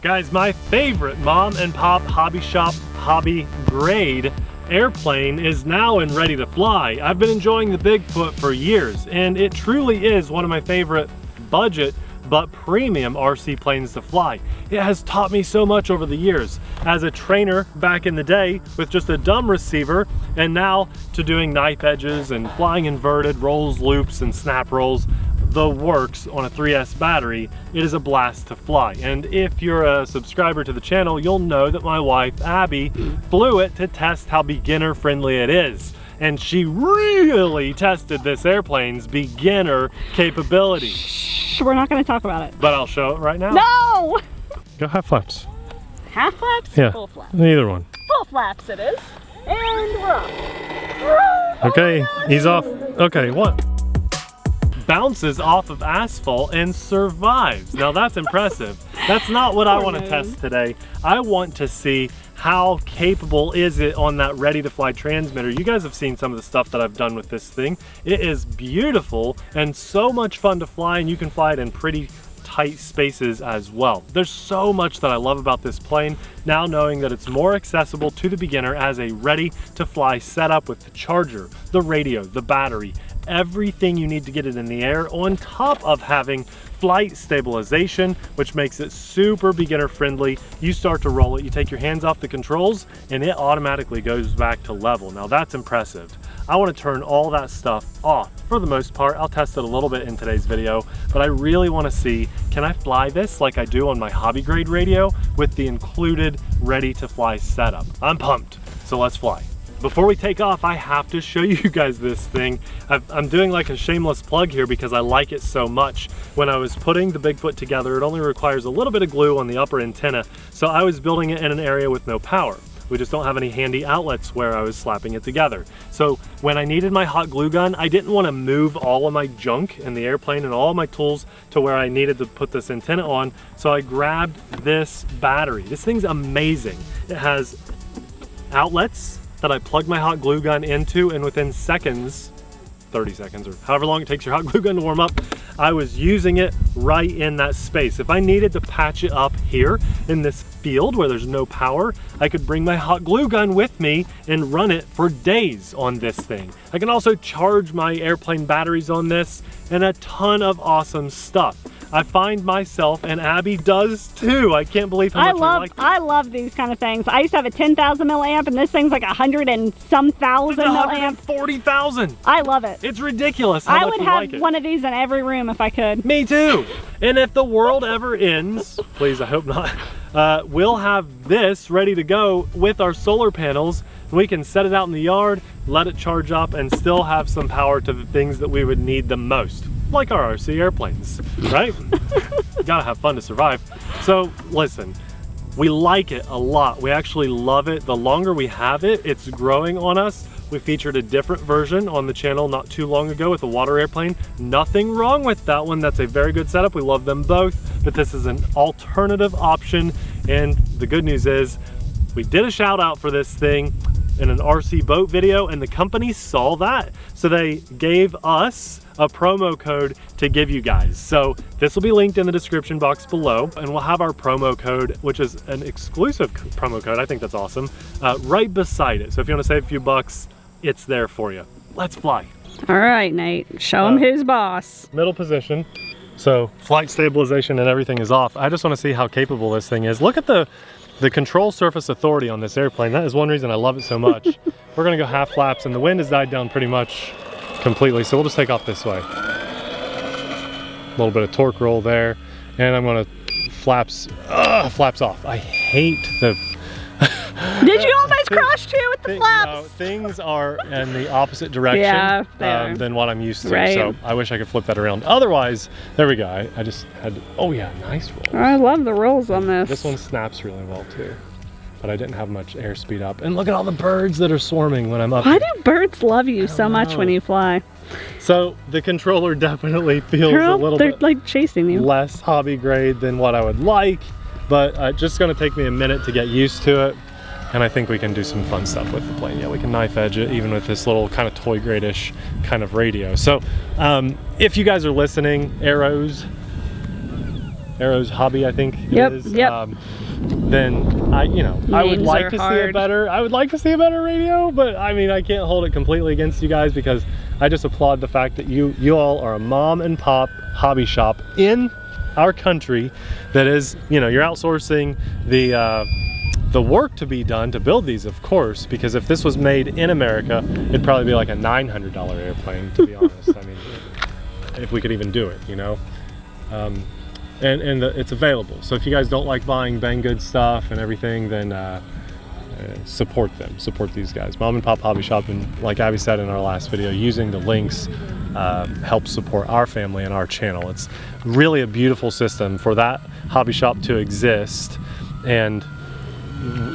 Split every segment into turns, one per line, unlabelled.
Guys, my favorite mom and pop hobby shop hobby grade airplane is now and ready to fly. I've been enjoying the Bigfoot for years, and it truly is one of my favorite budget but premium RC planes to fly. It has taught me so much over the years. As a trainer back in the day with just a dumb receiver, and now to doing knife edges and flying inverted rolls, loops, and snap rolls, the works on a 3S battery, it is a blast to fly. And if you're a subscriber to the channel, you'll know that my wife, Abby, flew it to test how beginner friendly it is. And she really tested this airplane's beginner capability.
Shh, we're not going to talk about it.
But I'll show it right now.
No!
Go half flaps.
Half flaps?
Yeah.
Full flaps.
Either one.
Full flaps it is. And we're off.
Okay, he's off. Okay, what? Bounces off of asphalt and survives. Now that's impressive. That's not what I want to test today. I want to see how capable is it on that ready to fly transmitter. You guys have seen some of the stuff that I've done with this thing. It is beautiful and so much fun to fly, and you can fly it in pretty tight spaces as well. There's so much that I love about this plane, now knowing that it's more accessible to the beginner as a ready to fly setup with the charger, the radio, the battery, everything you need to get it in the air, on top of having flight stabilization, which makes it super beginner friendly. You start to roll it, you take your hands off the controls, and it automatically goes back to level. Now that's impressive. I want to turn all that stuff off for the most part. I'll test it a little bit in today's video, but I really want to see, can I fly this like I do on my hobby grade radio with the included ready to fly setup? I'm pumped, so let's fly. Before we take off, I have to show you guys this thing. I'm doing like a shameless plug here because I like it so much. When I was putting the Bigfoot together, it only requires a little bit of glue on the upper antenna, so I was building it in an area with no power. We just don't have any handy outlets where I was slapping it together. So when I needed my hot glue gun, I didn't want to move all of my junk in the airplane and all of my tools to where I needed to put this antenna on. So I grabbed this battery. This thing's amazing. It has outlets that I plug my hot glue gun into, and within seconds, 30 seconds or however long it takes your hot glue gun to warm up, I was using it right in that space. If I needed to patch it up here in this field where there's no power, I could bring my hot glue gun with me and run it for days on this thing. I can also charge my airplane batteries on this, and a ton of awesome stuff. I find myself, and Abby does too. I can't believe how much
I love these kind of things. I used to have a 10,000 milliamp, and this thing's like 100 and some thousand milliamp.
40,000.
I love it.
It's ridiculous how much we like it.
I would have one of these in every room if I could.
Me too. And if the world ever ends, please, I hope not, we'll have this ready to go with our solar panels. We can set it out in the yard, let it charge up, and still have some power to the things that we would need the most, like our RC airplanes, right? Gotta have fun to survive. So listen, we like it a lot. We actually love it. The longer we have it, it's growing on us. We featured a different version on the channel not too long ago with a water airplane. Nothing wrong with that one. That's a very good setup. We love them both, but this is an alternative option. And the good news is we did a shout out for this thing in an RC boat video, and the company saw that. So they gave us a promo code to give you guys. So this will be linked in the description box below, and we'll have our promo code, which is an exclusive promo code. I think that's awesome, right beside it. So if you want to save a few bucks, it's there for you. Let's fly.
All right, Nate, show him who's boss.
Middle position. So flight stabilization and everything is off. I just want to see how capable this thing is. Look at the control surface authority on this airplane. That is one reason I love it so much. We're gonna go half flaps, and the wind has died down pretty much completely, so we'll just take off this way. A little bit of torque roll there, and I'm gonna flaps off. I hate the...
Did you almost crash too with the flaps?
No, things are in the opposite direction than what I'm used to, so I wish I could flip that around. Otherwise, there we go. I just had to, oh yeah, nice roll.
I love the rolls on this.
This one snaps really well too, but I didn't have much airspeed up. And look at all the birds that are swarming when I'm up.
Why do birds love you so much when you fly?
So the controller definitely feels a little bit
like chasing you.
Less hobby grade than what I would like, but it's just gonna take me a minute to get used to it. And I think we can do some fun stuff with the plane. Yeah, we can knife edge it even with this little kind of toy grade-ish kind of radio. So if you guys are listening, Arrows Arrows Hobby, I think it
Yep,
is.
yep.
Then I would
Names
like
are
to see
hard.
a better. I would like to see a better radio, but I mean, I can't hold it completely against you guys because I just applaud the fact that you all are a mom and pop hobby shop in our country that is, you're outsourcing the work to be done to build these, of course, because if this was made in America, it'd probably be like a $900 airplane, to be honest. I mean, if we could even do it, it's available. So if you guys don't like buying Banggood stuff and everything, then support them, support these guys. Mom and Pop Hobby Shop, and like Abby said in our last video, using the links helps support our family and our channel. It's really a beautiful system for that hobby shop to exist and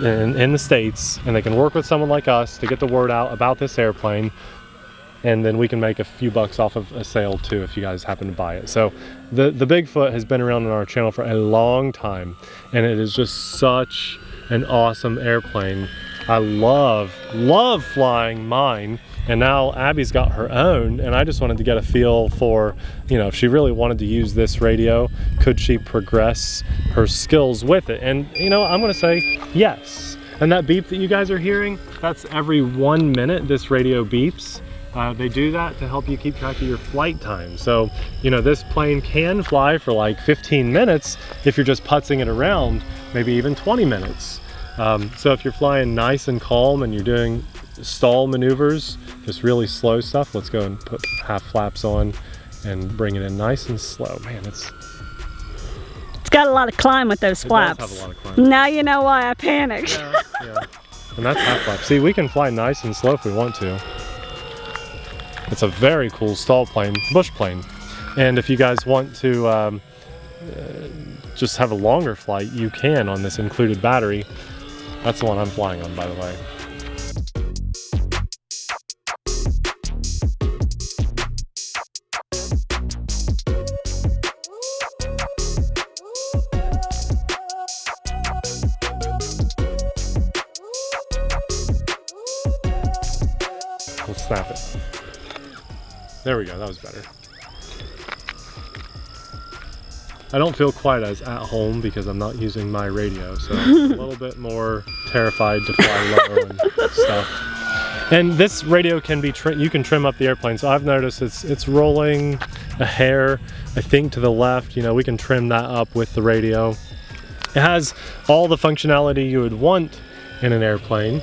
in the States, and they can work with someone like us to get the word out about this airplane, and then we can make a few bucks off of a sale too if you guys happen to buy it. So the Bigfoot has been around on our channel for a long time, and it is just such an awesome airplane. I love flying mine, and now Abby's got her own, and I just wanted to get a feel for, if she really wanted to use this radio, could she progress her skills with it? And I'm gonna say yes. And that beep that you guys are hearing, that's every 1 minute this radio beeps. They do that to help you keep track of your flight time. So, this plane can fly for like 15 minutes if you're just putzing it around, maybe even 20 minutes. So if you're flying nice and calm and you're doing stall maneuvers, just really slow stuff, let's go and put half flaps on and bring it in nice and slow. Man, it's
got a lot of climb with those flaps.
It does have a lot of climb.
Now you know why I panicked.
Yeah. And that's half flap. See, we can fly nice and slow if we want to. It's a very cool stall plane, bush plane. And if you guys want to just have a longer flight, you can on this included battery. That's the one I'm flying on, by the way. We'll snap it. There we go, that was better. I don't feel quite as at home because I'm not using my radio, so I'm a little bit more terrified to fly low and stuff. And this radio can be you can trim up the airplane. So I've noticed it's rolling a hair, I think, to the left. We can trim that up with the radio. It has all the functionality you would want in an airplane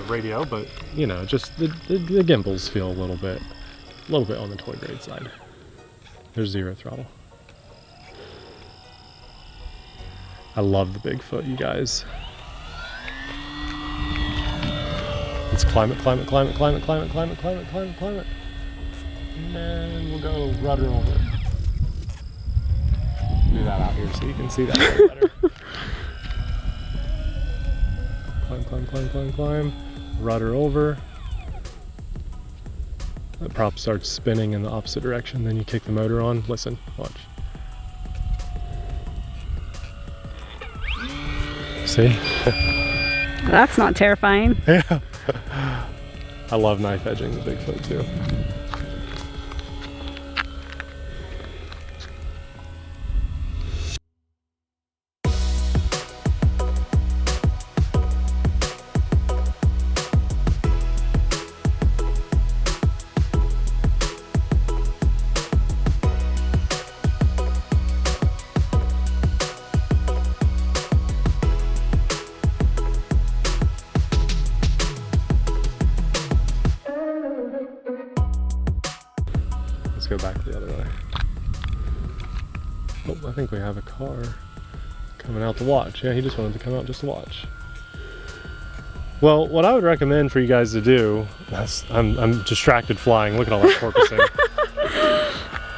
radio, but just the gimbals feel a little bit on the toy grade side. There's 0 throttle. I love the Bigfoot, you guys. Let's climb it. And then we'll go rudder over. Do that out here so you can see that a little better. Climb. Rudder over. The prop starts spinning in the opposite direction, then you kick the motor on. Listen, watch. See?
That's not terrifying.
Yeah. I love knife edging the Bigfoot too. Go back the other way. Oh, I think we have a car coming out to watch. Yeah, he just wanted to come out just to watch. Well, what I would recommend for you guys to do, I'm distracted flying. Look at all that porpoising.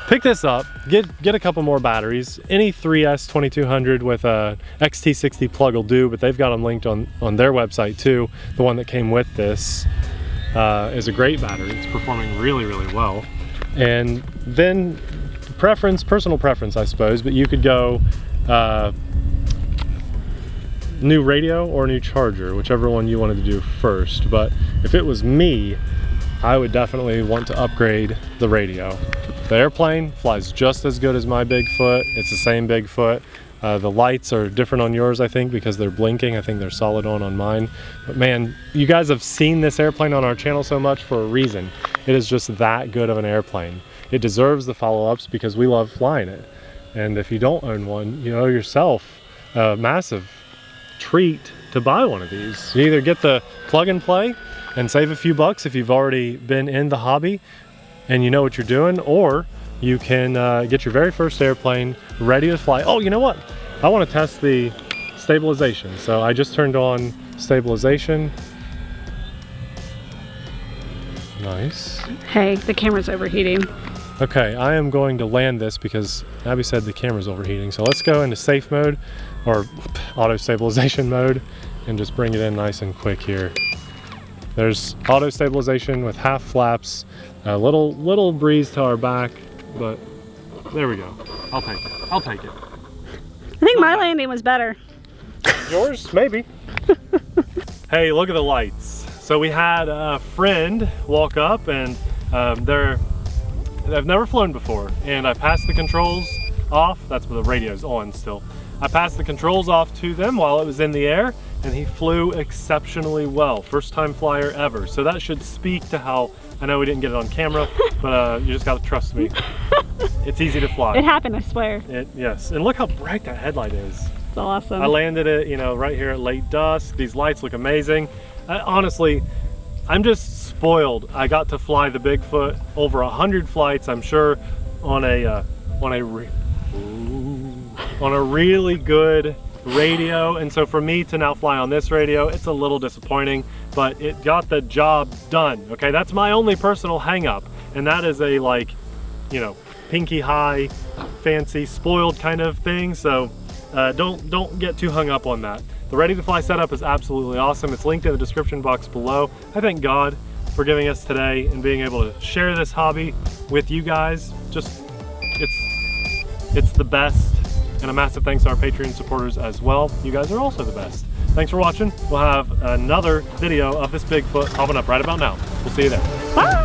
Pick this up, get a couple more batteries. Any 3S 2200 with a XT60 plug will do, but they've got them linked on their website too. The one that came with this is a great battery. It's performing really, really well. And then personal preference, I suppose, but you could go new radio or new charger, whichever one you wanted to do first. But if it was me, I would definitely want to upgrade the radio. The airplane flies just as good as my Bigfoot. It's the same Bigfoot. The lights are different on yours, I think, because they're blinking. I think they're solid on mine. But man, you guys have seen this airplane on our channel so much for a reason. It is just that good of an airplane. It deserves the follow-ups because we love flying it. And if you don't own one, you owe yourself a massive treat to buy one of these. You either get the plug and play and save a few bucks if you've already been in the hobby and you know what you're doing, or you can get your very first airplane ready to fly. Oh, you know what? I want to test the stabilization. So I just turned on stabilization. Nice.
Hey, the camera's overheating.
Okay, I am going to land this because Abby said the camera's overheating. So let's go into safe mode or auto stabilization mode and just bring it in nice and quick here. There's auto stabilization with half flaps, a little breeze to our back, but there we go. I'll take it. I'll take it.
I think my landing was better.
Yours, maybe. Hey, look at the lights. So we had a friend walk up and they've never flown before, and I passed the controls off. That's where the radio's on still. I passed the controls off to them while it was in the air, and he flew exceptionally well. First time flyer ever. So that should speak to how, I know we didn't get it on camera, but you just gotta trust me. It's easy to fly.
It happened, I swear.
Yes, and look how bright that headlight is.
It's awesome.
I landed it, you know, right here at late dusk. These lights look amazing. Honestly, I'm just spoiled. I got to fly the Bigfoot over 100 flights, I'm sure, on a really good radio, and so for me to now fly on this radio, it's a little disappointing, but it got the job done. Okay, that's my only personal hang up, and that is a, like, you know, pinky high, fancy, spoiled kind of thing. So don't get too hung up on that. The ready to fly setup is absolutely awesome. It's linked in the description box below. I thank God for giving us today and being able to share this hobby with you guys. Just it's the best. And a massive thanks to our Patreon supporters as well. You guys are also the best. Thanks for watching. We'll have another video of this Bigfoot popping up right about now. We'll see you there.
Bye.